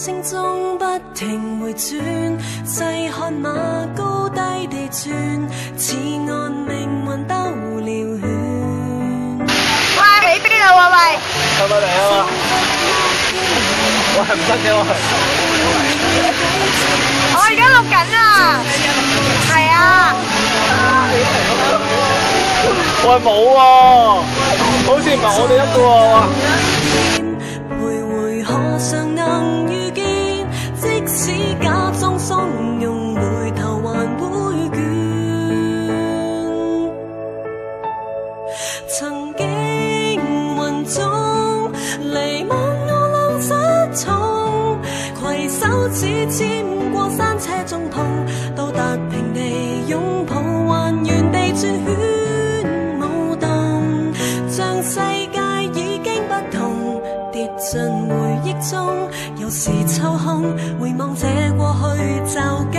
聲中不停回轉，細看馬高低地轉，似按命運兜了圈。喂，喺邊度啊？喂，收返嚟啊嘛！喂，唔得嘅我而家錄緊啊！係啊！喂冇喎，好似唔係我哋一個喎。徘徊何嘗能遇見？即使假裝鬆容，回頭還會倦。曾經雲中彌漫我倆失聰，攜手只沾過山車中碰，到達平地擁抱，還原地轉圈舞動，像世界已經不同，跌進回憶中，有時抽空回望這過去，驟感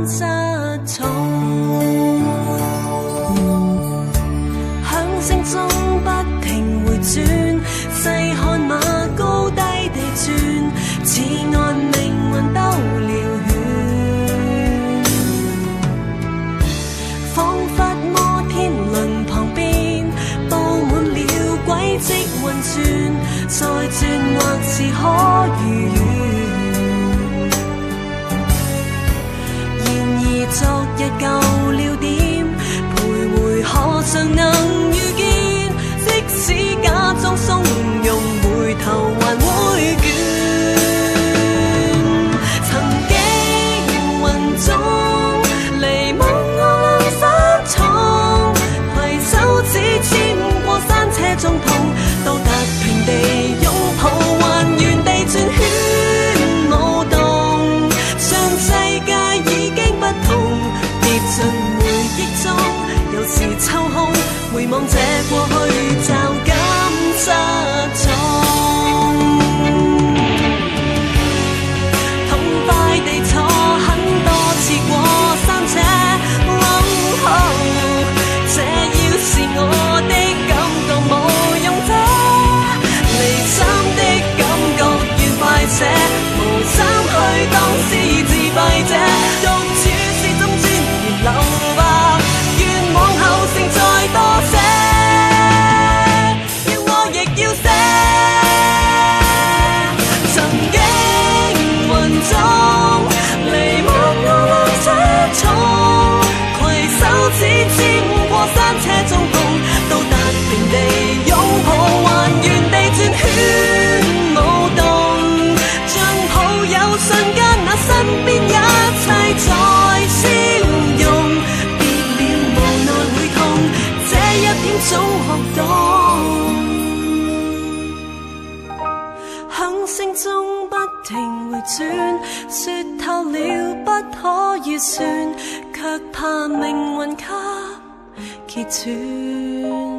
失重。響聲中不停回轉，細看馬高低地轉，似按命運兜了圈。彷彿摩天輪旁邊佈滿了軌跡運轉，再轉或是可如願。然而昨日舊了點，徘徊何嘗能遇見？即使假裝鬆容，回頭還會倦。曾經雲中彌漫我倆失聰，攜手只沾過山車中碰，到達平地擁抱，還原地轉圈舞動，像世界已經不同，跌進回憶中，有時抽空回望這過去，驟感失重。痛快地坐很多次過山車，這要是我的感覺無用者，離心的感覺愉快些，無心去當是自閉者，獨處是種尊嚴留白，願往後剩再多些，要我亦要寫。曾經雲中彌漫我倆失聰，攜手只沾過山車中碰，到達平地擁抱，還原地轉圈舞動，像抱有瞬間那身邊一切在消融，別了無奈會痛，這一點早學懂。響聲中不停回轉，說透了不可預算，卻怕命運給揭穿。